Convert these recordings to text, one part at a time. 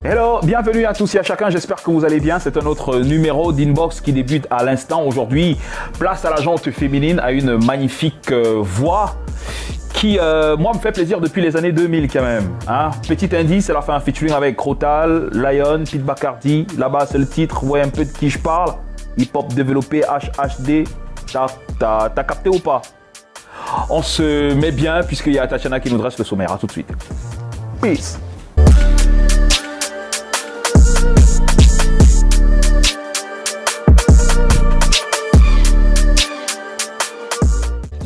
Hello, bienvenue à tous et à chacun, j'espère que vous allez bien. C'est un autre numéro d'Inbox qui débute à l'instant. Aujourd'hui, place à la jante féminine, à une magnifique voix qui, moi, me fait plaisir depuis les années 2000 quand même. Hein? Petit indice, elle a fait un featuring avec Crotal, Lion, Pete Bacardi. Là-bas, c'est le titre, ouais, un peu de qui je parle. Hip-hop développé, HHD. T'as capté ou pas? On se met bien puisqu'il y a Tatiana qui nous dresse le sommaire. À tout de suite. Peace.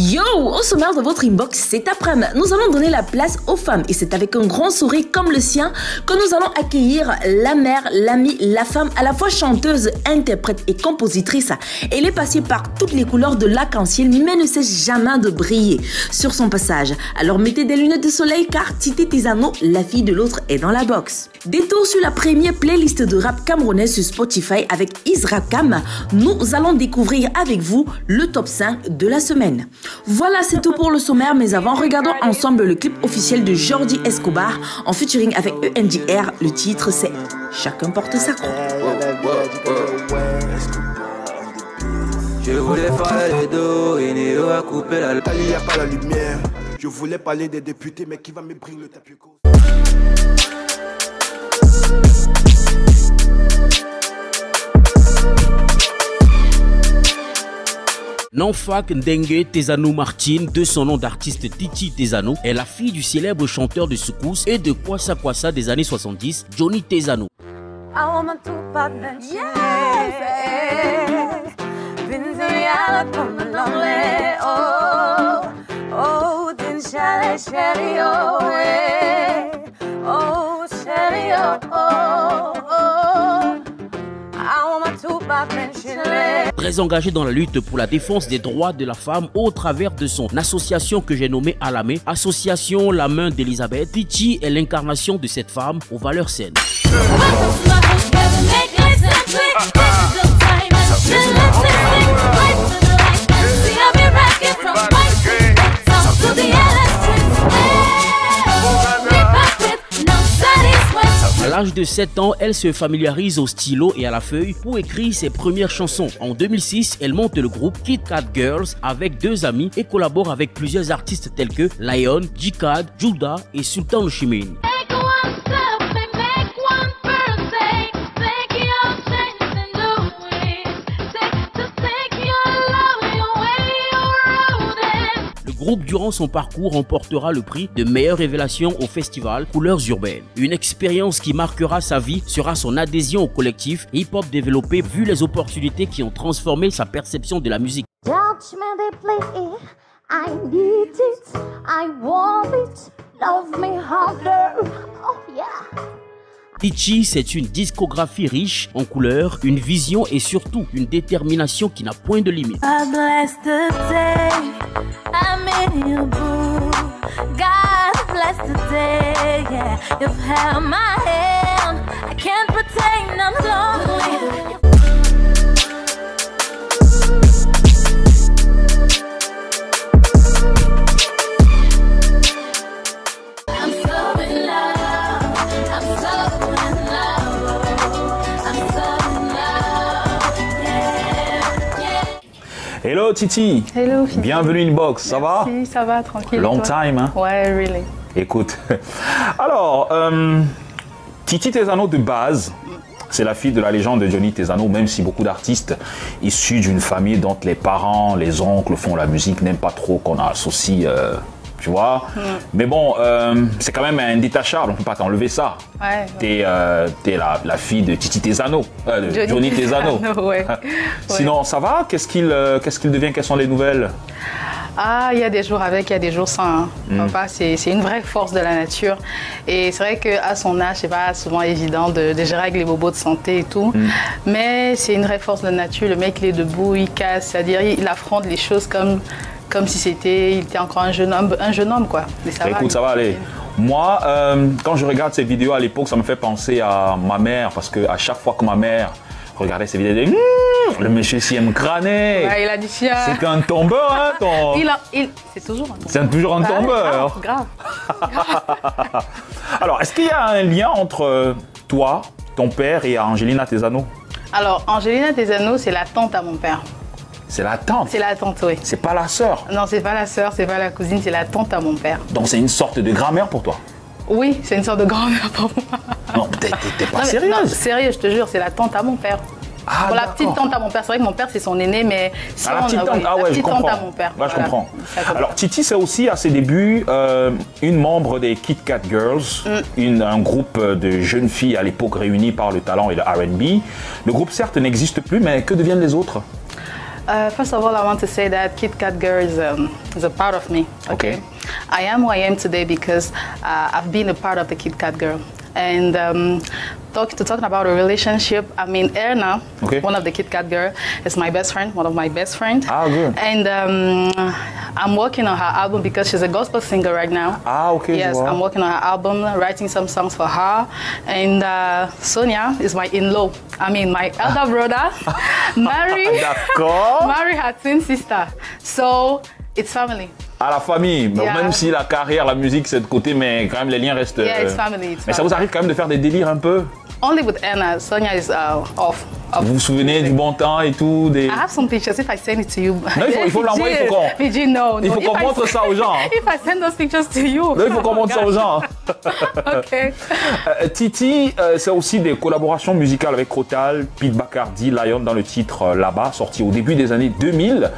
Yo, au sommaire de votre inbox cet après-midi, nous allons donner la place aux femmes et c'est avec un grand sourire comme le sien que nous allons accueillir la mère, l'amie, la femme, à la fois chanteuse, interprète et compositrice. Elle est passée par toutes les couleurs de l'arc-en-ciel mais ne cesse jamais de briller sur son passage. Alors mettez des lunettes de soleil car Titi Tezano, la fille de l'autre, est dans la box. Détour sur la première playlist de rap camerounais sur Spotify avec Israpcam, nous allons découvrir avec vous le top 5 de la semaine. Voilà, c'est tout pour le sommaire, mais avant, regardons ensemble le clip officiel de Jordi Escobar en featuring avec ENJR. Le titre, c'est Chacun porte sa croix. Je voulais parler les dos, et Néo a coupé la lumière. Il n'y a pas la lumière. Je voulais parler des députés, mais qui va me bringer le tapis? Nanfak Ndengue Tezano Martine, de son nom d'artiste Titi Tezano, est la fille du célèbre chanteur de Soukous et de Kwassa Kwassa des années 70, Johnny Tezano. Très engagé dans la lutte pour la défense des droits de la femme au travers de son association que j'ai nommée Alamé, association La Main d'Elisabeth, Titi est l'incarnation de cette femme aux valeurs saines. À l'âge de 7 ans, elle se familiarise au stylo et à la feuille pour écrire ses premières chansons. En 2006, elle monte le groupe Kit Kat Girls avec deux amis et collabore avec plusieurs artistes tels que Lion, J-Cad, Juda et Sultan le Chimène. Le groupe, durant son parcours, remportera le prix de meilleure révélation au festival Couleurs Urbaines. Une expérience qui marquera sa vie sera son adhésion au collectif hip-hop développé vu les opportunités qui ont transformé sa perception de la musique. Titi, c'est une discographie riche en couleurs, une vision et surtout une détermination qui n'a point de limite. Hello Titi. Hello Fifi. Bienvenue Inbox, ça va? Oui, ça va, tranquille. Long time, hein? Ouais, really. Écoute, alors, Titi Tezano de base, c'est la fille de la légende de Johnny Tezano, même si beaucoup d'artistes issus d'une famille dont les parents, les oncles font la musique, n'aiment pas trop qu'on associe, tu vois. Mais bon, c'est quand même indétachable, on ne peut pas t'enlever ça. Ouais. T'es la fille de Titi Tezano, de Johnny Tezano. Ouais. Sinon, ça va? Qu'est-ce qu'il devient? Quelles sont les nouvelles? Ah, il y a des jours avec, il y a des jours sans. Hein. C'est une vraie force de la nature. Et c'est vrai qu'à son âge, c'est pas souvent évident de gérer avec les bobos de santé et tout. Mais c'est une vraie force de la nature. Le mec, il est debout, il casse, c'est-à-dire il affronte les choses comme si il était encore un jeune homme quoi. Mais ça écoute, ça va aller. Moi, quand je regarde ces vidéos à l'époque, ça me fait penser à ma mère, parce qu'à chaque fois que ma mère regardait ces vidéos, elle disait le monsieur s'y aime crâner. Ouais, il a dit ça. C'est qu'un tombeur, hein, ton... C'est toujours un tombeur. C'est toujours un tombeur. Grave. Alors, est-ce qu'il y a un lien entre toi, ton père et Angelina Tezano? Alors, Angelina Tezano, c'est la tante à mon père. C'est la tante? C'est la tante, oui. C'est pas la sœur? Non, c'est pas la sœur, c'est pas la cousine, c'est la tante à mon père. Donc c'est une sorte de grand-mère pour toi? Oui, c'est une sorte de grand-mère pour moi. Non, t'es pas Non, sérieuse? Sérieux, je te jure, c'est la tante à mon père. Ah, pour la petite tante à mon père, c'est vrai que mon père c'est son aîné, mais si la petite tante, la petite tante à mon père. Ouais, voilà. je comprends. Alors Titi, c'est aussi à ses débuts une membre des Kit Kat Girls, un groupe de jeunes filles à l'époque réunies par le talent et le R&B. Le groupe certes n'existe plus, mais que deviennent les autres? First of all, I want to say that Kit Kat Girl is a part of me. Okay. I am who I am today because I've been a part of the Kit Kat Girl. And talking about a relationship, I mean, Erna, one of the Kit Kat Girl, is my best friend, one of my best friends. Ah, good. And I'm working on her album because she's a gospel singer right now. Ah, okay. Yes, wow. I'm working on her album, writing some songs for her. And Sonia is my in-law. I mean, my elder brother, marry her twin sister. So it's family. À la famille, Yeah. même si la carrière, la musique c'est de côté, mais quand même les liens restent. Yeah, it's family. Mais ça vous arrive quand même de faire des délires un peu? Only with Anna, Sonia is off. Vous vous souvenez du bon temps et tout des... I have some pictures if I send it to you. Non, il faut l'envoyer, il faut qu'on... Fiji, no. Il faut qu'on montre ça aux gens. If I send those pictures to you. Non, il faut qu'on montre ça aux gens. Ok. Titi, c'est aussi des collaborations musicales avec Crotal, Pete Bacardi, Lion dans le titre Là-bas, sorti au début des années 2000.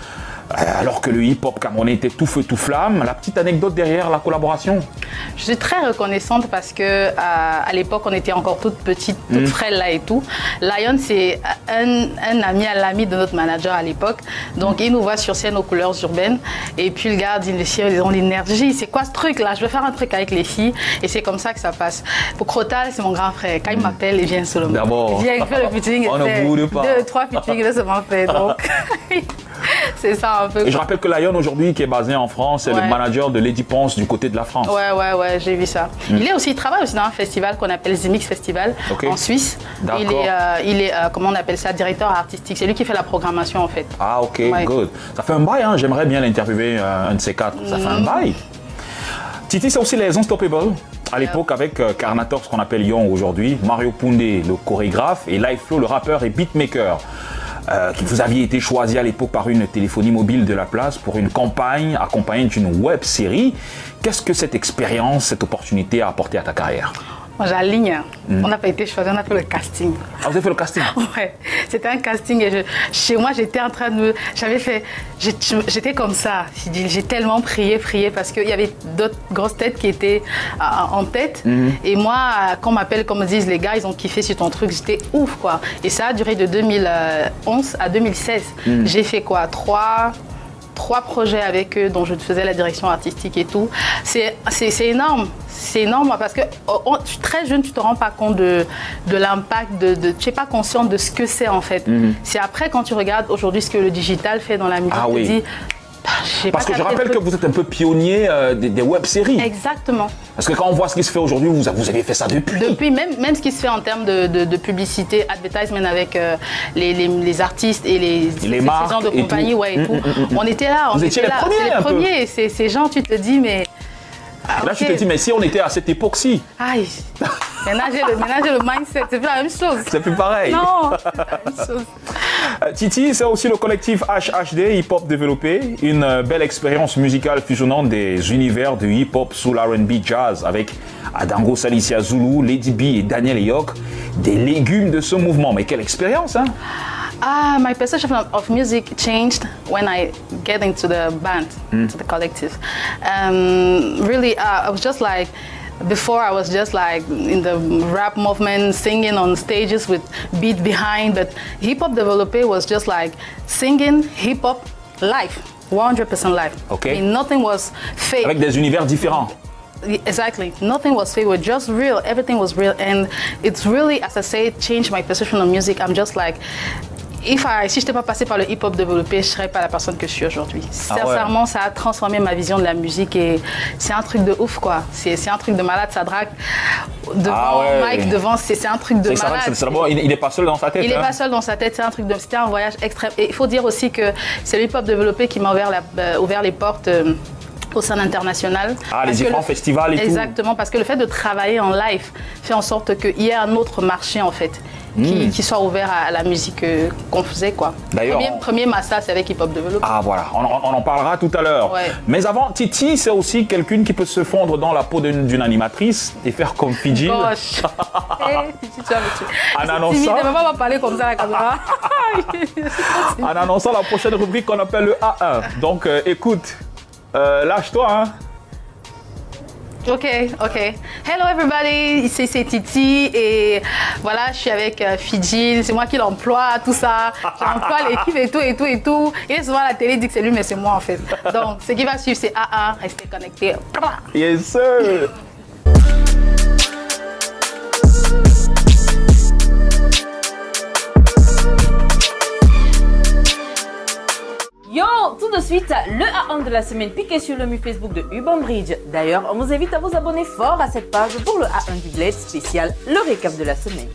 Alors que le hip-hop camerounais était tout feu tout flamme. La petite anecdote derrière la collaboration? Je suis très reconnaissante parce que à l'époque on était encore toute petite, toute frêle là et tout. Lion c'est un ami à l'ami de notre manager à l'époque. Donc il nous voit sur scène aux couleurs urbaines et puis le gars dit les filles ils ont l'énergie, c'est quoi ce truc là? Je veux faire un truc avec les filles et c'est comme ça que ça passe. Pour Crotal c'est mon grand frère. Quand il m'appelle il vient seulement. D'abord. Il vient il fait le featuring. On ne boude pas. 2, 3 featuring il seulement fait donc. C'est ça un peu. Et je rappelle que Lion aujourd'hui qui est basé en France, c'est le manager de Lady Ponce du côté de la France. Ouais, j'ai vu ça. Il travaille aussi dans un festival qu'on appelle Zimix Festival en Suisse. Il est comment on appelle ça, directeur artistique. C'est lui qui fait la programmation en fait. Ah ok, good. Ça fait un bail, hein. J'aimerais bien l'interviewer un de ces quatre. Ça fait un bail. Titi, c'est aussi les Unstoppables. À l'époque avec Carnator, ce qu'on appelle Young aujourd'hui, Mario Poundé, le chorégraphe, et Life Flow, le rappeur et beatmaker. Que vous aviez été choisi à l'époque par une téléphonie mobile de la place pour une campagne accompagnée d'une web série. Qu'est-ce que cette expérience, cette opportunité a apporté à ta carrière? Moi, j'aligne. On n'a pas été choisi, on a fait le casting. Ah, vous avez fait le casting? Ouais, c'était un casting et chez moi, j'étais en train de j'étais comme ça. J'ai tellement prié parce qu'il y avait d'autres grosses têtes qui étaient en tête. Et moi, quand on m'appelle, comme disent les gars, ils ont kiffé sur ton truc, j'étais ouf quoi. Et ça a duré de 2011 à 2016. J'ai fait quoi? Trois projets avec eux dont je faisais la direction artistique et tout. C'est énorme. C'est énorme parce que très jeune, tu te rends pas compte de l'impact, tu n'es pas consciente de ce que c'est en fait. C'est après quand tu regardes aujourd'hui ce que le digital fait dans la musique, tu te dis... Parce que je rappelle que vous êtes un peu pionnier des web-séries. Exactement. Parce que quand on voit ce qui se fait aujourd'hui, vous avez fait ça depuis. Depuis, même ce qui se fait en termes de publicité, advertisement avec les artistes et les marques gens de compagnie, et tout. On était là, vous étiez les premiers. C'est les premiers. Ces gens, tu te dis, mais... Là, tu te dis, mais si on était à cette époque-ci. Aïe, ménager le mindset, c'est plus la même chose. C'est plus pareil. Non, c'est pas la même chose. Titi, c'est aussi le collectif HHD, hip-hop développé. Une belle expérience musicale fusionnant des univers de hip-hop, soul, R&B, jazz avec Adango Salicia Zulu, Lady B et Daniel Eyok. Des légumes de ce mouvement. Mais quelle expérience, hein? My perception of music changed when I get into the band, to the collective. Really, I was just like, before I was just like in the rap movement, singing on stages with beat behind, but hip hop developé was just like singing hip hop live, 100% live. Okay. I mean, nothing was fake. Avec des univers différents. Exactly. Nothing was fake. It was just real. Everything was real. And it's really, as I say, changed my perception of music. I'm just like, si je n'étais pas passé par le hip-hop développé, je ne serais pas la personne que je suis aujourd'hui. Sincèrement, ça a transformé ma vision de la musique et c'est un truc de ouf, quoi. C'est un truc de malade, ça drague devant Mike, devant, c'est un truc de malade. Il n'est pas seul dans sa tête. Il n'est pas seul dans sa tête, c'était un voyage extrême. Et il faut dire aussi que c'est le hip-hop développé qui m'a ouvert les portes au sein international. Ah, les différents festivals et tout. Exactement, parce que le fait de travailler en live fait en sorte qu'il y ait un autre marché en fait. Qui soit ouvert à la musique qu'on faisait quoi. D'ailleurs, premier master c'est avec Hip Hop Development. Ah voilà, on en parlera tout à l'heure. Ouais. Mais avant, Titi, c'est aussi quelqu'une qui peut se fondre dans la peau d'une animatrice et faire comme Fidji. Gosh. Titi, tu vas me tuer. En annonçant, ne va pas parler comme ça à la caméra. en annonçant la prochaine rubrique qu'on appelle le A1. Donc écoute, lâche-toi hein. Ok. Hello everybody, c'est Titi et voilà, je suis avec Fidji, c'est moi qui l'emploie, tout ça. J'emploie l'équipe et tout. Et souvent la télé dit que c'est lui, mais c'est moi en fait. Donc ce qui va suivre, c'est A1, restez connectés. Yes sir. Yo, tout de suite, le A1 de la semaine piqué sur le mur Facebook de Urban Bridge. D'ailleurs, on vous invite à vous abonner fort à cette page pour le A1 du Bled spécial, le récap de la semaine.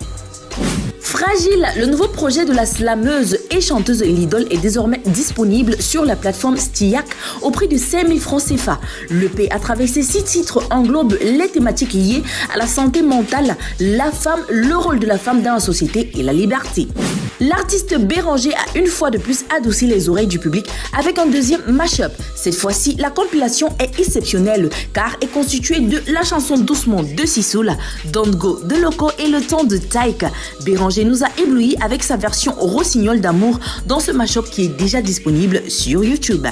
Fragile, le nouveau projet de la slameuse et chanteuse Lidl est désormais disponible sur la plateforme Stiac au prix de 5 000 francs CFA. L'EP, à travers ses 6 titres, englobe les thématiques liées à la santé mentale, la femme, le rôle de la femme dans la société et la liberté. L'artiste Béranger a une fois de plus adouci les oreilles du public avec un deuxième mash-up. Cette fois-ci, la compilation est exceptionnelle car est constituée de la chanson Doucement de Sissoul, Don't Go de Loco et Le Temps de Taïk. Béranger nous a éblouis avec sa version Rossignol d'amour dans ce mash-up qui est déjà disponible sur YouTube.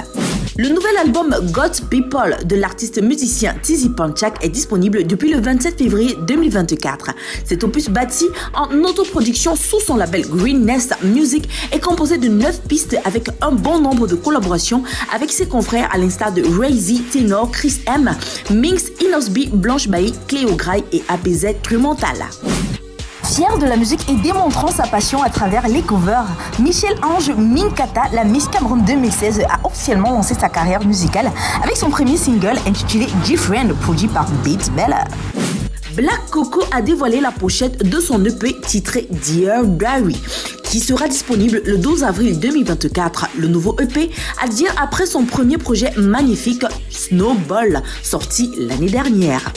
Le nouvel album Got People de l'artiste musicien Tizi Panchak est disponible depuis le 27 février 2024. Cet opus bâti en autoproduction sous son label Green Nest Music est composé de 9 pistes avec un bon nombre de collaborations avec ses confrères à l'instar de Ray-Z, Tenor, Chris M, Minx, Inosby, Blanche Bailly, Cléo Graille et APZ Trumental. Fier de la musique et démontrant sa passion à travers les covers, Michel-Ange Minkata, la Miss Cameroun 2016, a officiellement lancé sa carrière musicale avec son premier single intitulé G-Friend, produit par Beats Bella. Black Coco a dévoilé la pochette de son EP titré Dear Diary, qui sera disponible le 12 avril 2024. Le nouveau EP à dire après son premier projet magnifique Snowball, sorti l'année dernière.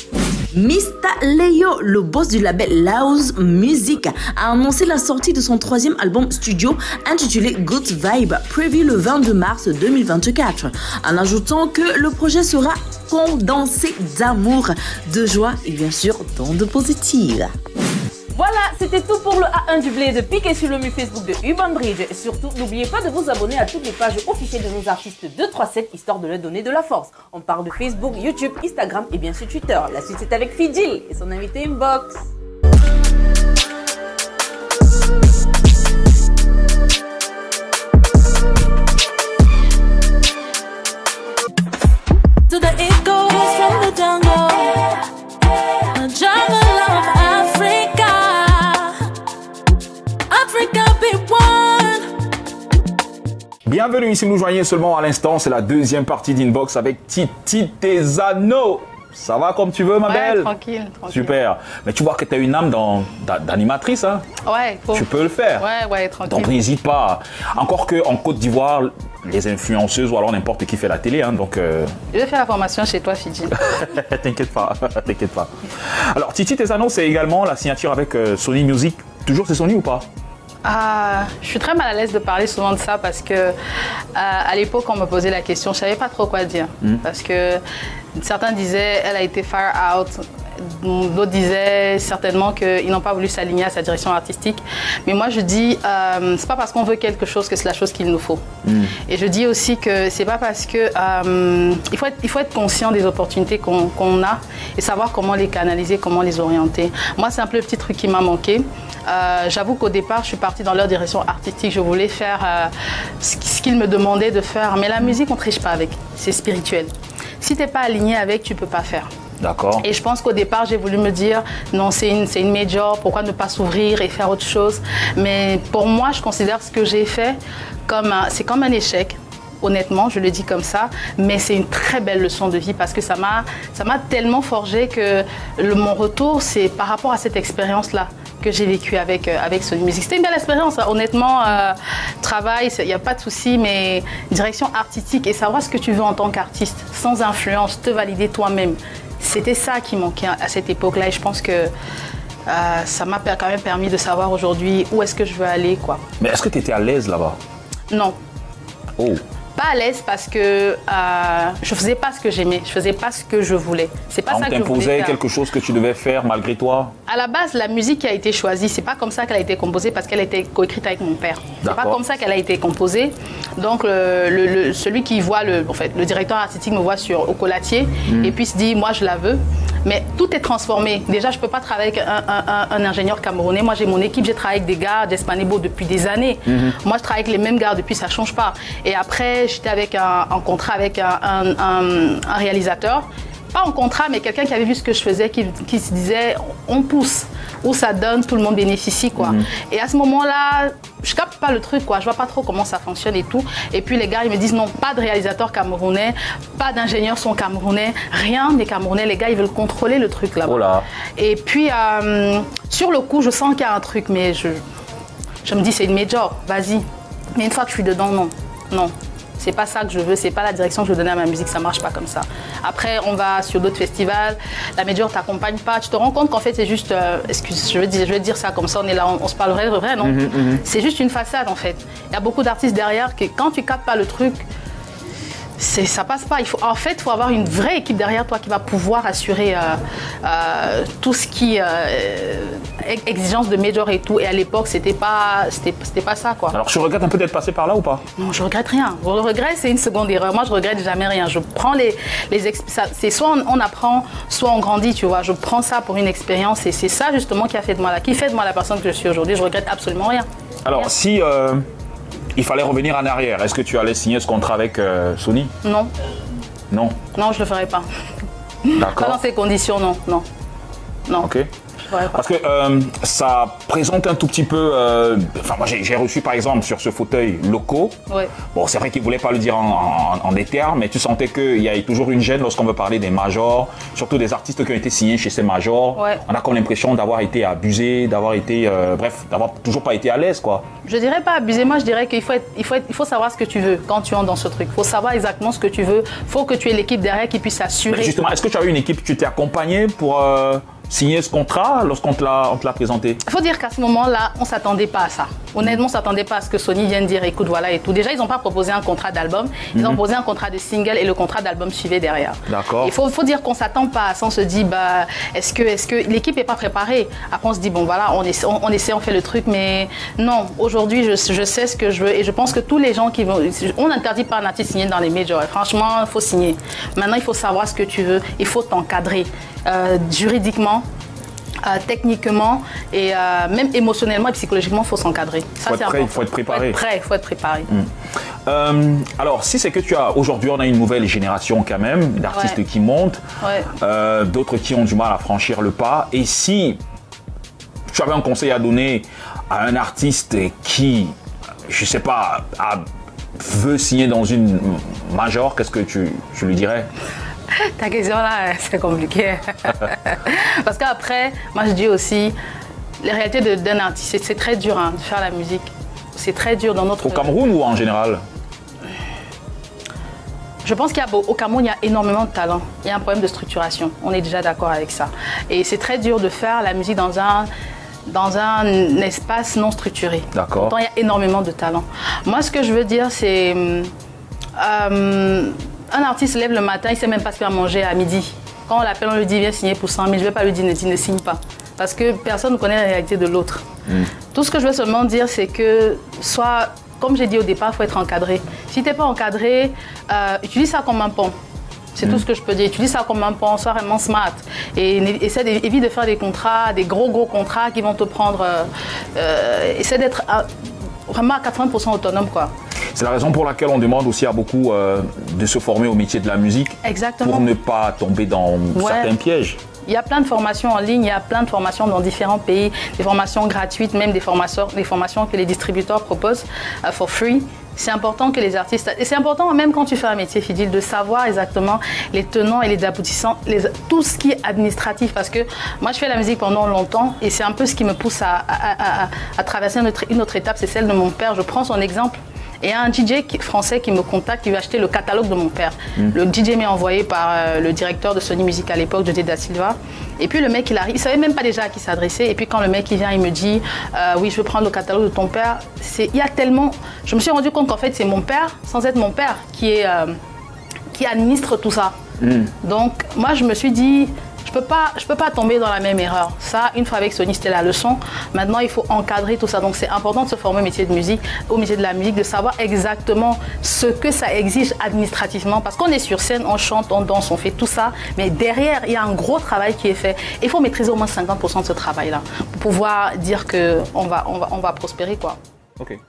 Mista Leo, le boss du label Laos Music, a annoncé la sortie de son troisième album studio intitulé Good Vibe, prévu le 22 mars 2024, en ajoutant que le projet sera condensé d'amour, de joie et bien sûr d'ondes positives. Voilà, c'était tout pour le A1 du Bled. Piquez sur le mur Facebook de Urban Bridge. Et surtout, n'oubliez pas de vous abonner à toutes les pages officielles de nos artistes 237, histoire de leur donner de la force. On parle de Facebook, YouTube, Instagram et bien sûr Twitter. La suite c'est avec Fidji et son invité Inbox. To the echoes from the jungle, the jungle of Africa. Africa be one. Bienvenue, si vous nous joignez seulement à l'instant, c'est la deuxième partie d'Inbox avec Titi Tesano. Ça va comme tu veux, ma belle? Tranquille. Super. Mais tu vois que tu as une âme d'animatrice, hein? Ouais, faut. Tu peux le faire. Ouais, tranquille. Donc n'hésite pas. Encore qu'en Côte d'Ivoire, les influenceuses ou alors n'importe qui fait la télé, hein, donc... Je vais faire la formation chez toi, Fidji. T'inquiète pas, t'inquiète pas. Alors, Titi Tesano, c'est également la signature avec Sony Music. Toujours c'est Sony ou pas? Je suis très mal à l'aise de parler souvent de ça parce que à l'époque, on me posait la question, je savais pas trop quoi dire. Parce que certains disaient, elle a été fire out. D'autres disaient certainement qu'ils n'ont pas voulu s'aligner à sa direction artistique. Mais moi, je dis, c'est pas parce qu'on veut quelque chose que c'est la chose qu'il nous faut. Et je dis aussi que c'est pas parce que il faut être conscient des opportunités qu'on a et savoir comment les canaliser, comment les orienter. Moi, c'est un peu le petit truc qui m'a manqué. J'avoue qu'au départ, je suis partie dans leur direction artistique. Je voulais faire ce qu'ils me demandaient de faire. Mais la musique, on ne triche pas avec. C'est spirituel. Si tu n'es pas aligné avec, tu ne peux pas faire. D'accord. Et je pense qu'au départ, j'ai voulu me dire, non, c'est une major, pourquoi ne pas s'ouvrir et faire autre chose? Mais pour moi, je considère ce que j'ai fait comme c'est comme un échec. honnêtement, je le dis comme ça, mais c'est une très belle leçon de vie parce que ça m'a tellement forgé que mon retour, c'est par rapport à cette expérience-là que j'ai vécu avec Sony Music. C'était une belle expérience, hein. Honnêtement, travail, il n'y a pas de souci, mais direction artistique et savoir ce que tu veux en tant qu'artiste, sans influence, te valider toi-même. C'était ça qui manquait à cette époque-là et je pense que ça m'a quand même permis de savoir aujourd'hui où est-ce que je veux aller, quoi. Mais est-ce que tu étais à l'aise là-bas? Non. Oh. Pas à l'aise parce que je faisais pas ce que j'aimais, je faisais pas ce que je voulais. C'est pas ça que je voulais t'imposait faire. quelque chose que tu devais faire malgré toi? À la base, la musique qui a été choisie, c'est pas comme ça qu'elle a été composée parce qu'elle a été coécrite avec mon père. C'est pas comme ça qu'elle a été composée. Donc celui qui voit le directeur artistique me voit au Colatier et puis se dit moi je la veux. Mais tout est transformé. Déjà, je ne peux pas travailler avec un ingénieur camerounais. Moi, j'ai mon équipe, j'ai travaillé avec des gars d'Espanebo depuis des années. Moi, je travaille avec les mêmes gars depuis, ça ne change pas. Et après, j'étais avec un contrat avec un réalisateur. Pas en contrat, mais quelqu'un qui avait vu ce que je faisais, qui se disait, on pousse. Où ça donne, tout le monde bénéficie, quoi. Et à ce moment-là, je capte pas le truc, quoi. Je vois pas trop comment ça fonctionne et tout. Et puis les gars, ils me disent non, pas de réalisateur camerounais, pas d'ingénieurs sont camerounais, rien des camerounais. Les gars, ils veulent contrôler le truc là-bas. Oh là. Et puis sur le coup, je sens qu'il y a un truc, mais je me dis c'est une major, vas-y. Mais une fois que je suis dedans, non. C'est pas ça que je veux, c'est pas la direction que je veux donner à ma musique, ça marche pas comme ça. Après, on va sur d'autres festivals, la major t'accompagne pas, tu te rends compte qu'en fait c'est juste, excuse, je vais dire ça comme ça, on est là, on se parle vrai, non? C'est juste une façade en fait. Il y a beaucoup d'artistes derrière que quand tu captes pas le truc, ça passe pas. Il faut avoir une vraie équipe derrière toi qui va pouvoir assurer tout ce qui exigence de major et tout. Et à l'époque, c'était pas ça, quoi. Alors, tu regrettes un peu d'être passé par là ou pas? Non, je regrette rien. Le regret, c'est une seconde erreur. Moi, je regrette jamais rien. Je prends c'est soit on apprend, soit on grandit, tu vois. Je prends ça pour une expérience et c'est ça justement qui fait de moi la personne que je suis aujourd'hui. Je regrette absolument rien. Alors, si il fallait revenir en arrière, est-ce que tu allais signer ce contrat avec Sony? Non. Non? Non, je le ferais pas. D'accord. Pas dans ces conditions, non. Ok. Parce que ça présente un tout petit peu... Enfin, moi, j'ai reçu, par exemple, sur ce fauteuil locaux. Ouais. Bon, c'est vrai qu'ils ne voulaient pas le dire en des termes, mais tu sentais qu'il y a toujours une gêne lorsqu'on veut parler des majors, surtout des artistes qui ont été signés chez ces majors. Ouais. On a comme l'impression d'avoir été abusé, d'avoir été... bref, d'avoir toujours pas été à l'aise, quoi. Je dirais pas abusé, moi je dirais qu'il faut savoir ce que tu veux quand tu entres dans ce truc. Il faut savoir exactement ce que tu veux. Il faut que tu aies l'équipe derrière qui puisse assurer. Mais justement, est-ce que tu as eu une équipe, tu t'es accompagné pour... signer ce contrat lorsqu'on te l'a présenté? Il faut dire qu'à ce moment-là, on ne s'attendait pas à ça. Honnêtement, on ne s'attendait pas à ce que Sony vienne dire écoute, voilà et tout. Déjà, ils n'ont pas proposé un contrat d'album, ils ont proposé un contrat de single et le contrat d'album suivait derrière. D'accord. Il faut dire qu'on ne s'attend pas à ça. On se dit est-ce que l'équipe n'est pas préparée? Après, on se dit bon, voilà, on essaie, on fait le truc, mais non, aujourd'hui, je sais ce que je veux et je pense que tous les gens qui vont. On n'interdit pas un artiste signer dans les majors. Franchement, il faut signer. Maintenant, il faut savoir ce que tu veux, il faut t'encadrer juridiquement. Techniquement et même émotionnellement et psychologiquement, il faut s'encadrer. Ça, c'est important. Il faut être préparé. Il faut être préparé. Alors, si c'est que tu as aujourd'hui, on a une nouvelle génération quand même d'artistes qui montent, d'autres qui ont du mal à franchir le pas. Et si tu avais un conseil à donner à un artiste qui, je sais pas, veut signer dans une major, qu'est-ce que tu lui dirais? Ta question là, c'est compliqué. Parce qu'après, moi je dis aussi, la réalité d'un artiste, c'est très dur de faire la musique. C'est très dur dans notre... Au Cameroun ou en général? Je pense qu'au Cameroun, il y a énormément de talent. Il y a un problème de structuration. On est déjà d'accord avec ça. Et c'est très dur de faire la musique dans un espace non structuré. D'accord. Pourtant, il y a énormément de talent. Moi, ce que je veux dire, c'est... un artiste se lève le matin, il ne sait même pas ce qu'il va manger à midi. Quand on l'appelle, on lui dit viens signer pour 100 000. Je ne vais pas lui dire ne signe pas. Parce que personne ne connaît la réalité de l'autre. Tout ce que je veux seulement dire, c'est que comme j'ai dit au départ, il faut être encadré. Si tu n'es pas encadré, utilise ça comme un pont. C'est tout ce que je peux dire. Utilise ça comme un pont, sois vraiment smart. Et évite de faire des contrats, des gros contrats qui vont te prendre... essaie d'être vraiment à 80% autonome, quoi. C'est la raison pour laquelle on demande aussi à beaucoup de se former au métier de la musique. Exactement. Pour ne pas tomber dans certains pièges. Il y a plein de formations en ligne, il y a plein de formations dans différents pays, des formations gratuites, même des formations que les distributeurs proposent for free. C'est important que les artistes, et c'est important même quand tu fais un métier, Fidil, de savoir exactement les tenants et les aboutissants, tout ce qui est administratif. Parce que moi, je fais la musique pendant longtemps et c'est un peu ce qui me pousse à traverser une autre étape, c'est celle de mon père. Je prends son exemple. Et il y a un DJ français qui me contacte, qui veut acheter le catalogue de mon père. Le DJ m'est envoyé par le directeur de Sony Music à l'époque, José Da Silva. Et puis le mec, il arrive, il ne savait même pas déjà à qui s'adresser. Et puis quand le mec il vient, il me dit oui, je veux prendre le catalogue de ton père. Il y a tellement... Je me suis rendu compte qu'en fait, c'est mon père, sans être mon père, qui administre tout ça. Donc moi, je me suis dit... Je peux pas tomber dans la même erreur. Ça, une fois avec Sony, c'était la leçon. Maintenant, il faut encadrer tout ça. Donc, c'est important de se former au métier de musique, au métier de la musique, de savoir exactement ce que ça exige administrativement. Parce qu'on est sur scène, on chante, on danse, on fait tout ça. Mais derrière, il y a un gros travail qui est fait. Il faut maîtriser au moins 50% de ce travail-là pour pouvoir dire qu'on va prospérer, quoi. Ok.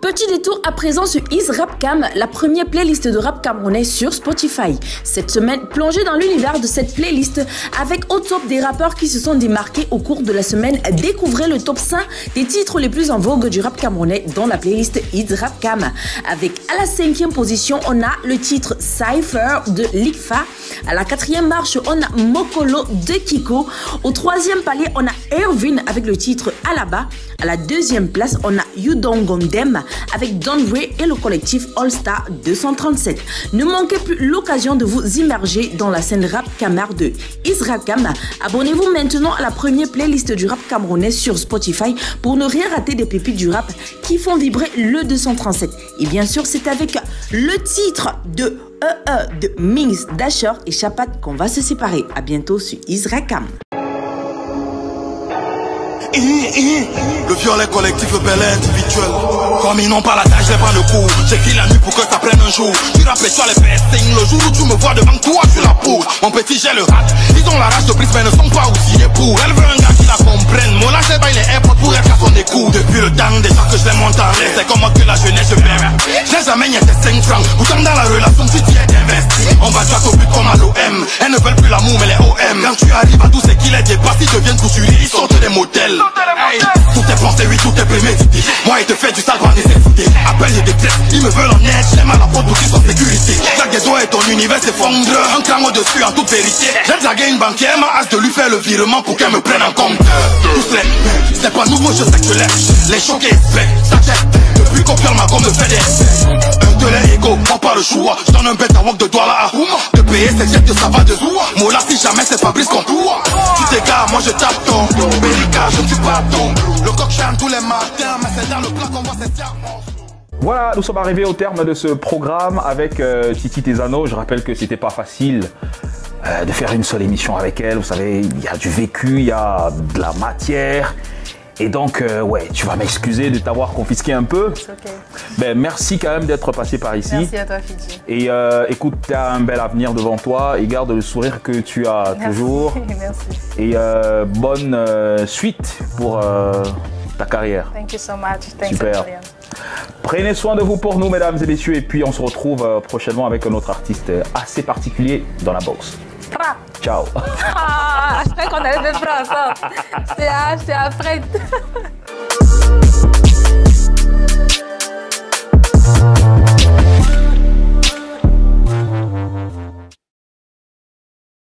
Petit détour à présent sur Is Rap Cam, la première playlist de rap camerounais sur Spotify. Cette semaine, plongez dans l'univers de cette playlist avec au top des rappeurs qui se sont démarqués au cours de la semaine. Découvrez le top 5 des titres les plus en vogue du rap camerounais dans la playlist Is Rap Cam. Avec à la 5e position, on a le titre Cypher de Likfa. À la 4e marche, on a Mokolo de Kiko. Au 3e palier, on a Erwin avec le titre Alaba. À la 2e place, on a Yudongondem avec Don Ray et le collectif All Star 237. Ne manquez plus l'occasion de vous immerger dans la scène rap camar de Is Rap Cam. Abonnez-vous maintenant à la première playlist du rap camerounais sur Spotify pour ne rien rater des pépites du rap qui font vibrer le 237. Et bien sûr, c'est avec le titre de Mings, Dasher et Chapat qu'on va se séparer. À bientôt sur Is Rap Cam. Le violet collectif, le bel individuel. Comme ils n'ont pas la tâche, je prends le coup. J'écris la nuit pour que ça prenne un jour. Tu rappelles toi les bestings. Le jour où tu me vois devant toi, je la poule. Mon petit, j'ai le rat. Ils ont la rage de prise, mais ne sont pas outillés pour. Elle veut un gars qui la comprenne. Mon lâche, elle baille les AirPods pour être à son écoute. Depuis le temps déjà que je les monte en l'air. C'est comme moi que la jeunesse, je perds. Je n'ai jamais nié tes 5 francs. Pourtant dans la relation, tu t'y es investi. On va droit au but comme à l'OM. Elles ne veulent plus l'amour, mais les OM. Quand tu arrives à tous ces qui les dépassent, ils deviennent couturiers, ils sortent des modèles. Hey, tout est pensé, oui, tout est prémédité. Moi, il te fait du sale par nécessité. Appelle les détresse, ils me veulent en aide. J'aime à la porte pour qu'ils soient sécurité. La guédon et ton univers s'effondre. Un cran au-dessus en toute vérité. J'ai dragué une banquière, m'a hâte de lui faire le virement pour qu'elle me prenne en compte. Tous les c'est pas nouveau, je sais que je l'aime. Les choqués espèrent, ça tête. Depuis qu'on perd ma gomme me fait des un de les égaux, prends pas le choix. Je donne un bête à walk de doigt là. De payer, c'est jet que ça va de zoua. Mola, si jamais c'est Fabrice qu'on toi. Tu t'égares, moi je tape ton. Bérica, je ne suis pas ton. Le coq chante tous les matins, mais c'est dans le plat qu'on voit ses diamants. Voilà, nous sommes arrivés au terme de ce programme avec Titi Tesano. Je rappelle que c'était pas facile de faire une seule émission avec elle. Vous savez, il y a du vécu, il y a de la matière. Et donc, ouais, tu vas m'excuser de t'avoir confisqué un peu. Okay. Ben, merci quand même d'être passé par ici. Merci à toi, Fidji. Et écoute, tu as un bel avenir devant toi et garde le sourire que tu as toujours. Merci. Et bonne suite pour ta carrière. Thank you so much. Thanks. Super. Prenez soin de vous pour nous, mesdames et messieurs. Et puis, on se retrouve prochainement avec un autre artiste assez particulier dans la boxe. Ciao. Ah, je crois qu'on allait le faire ensemble. J'étais après.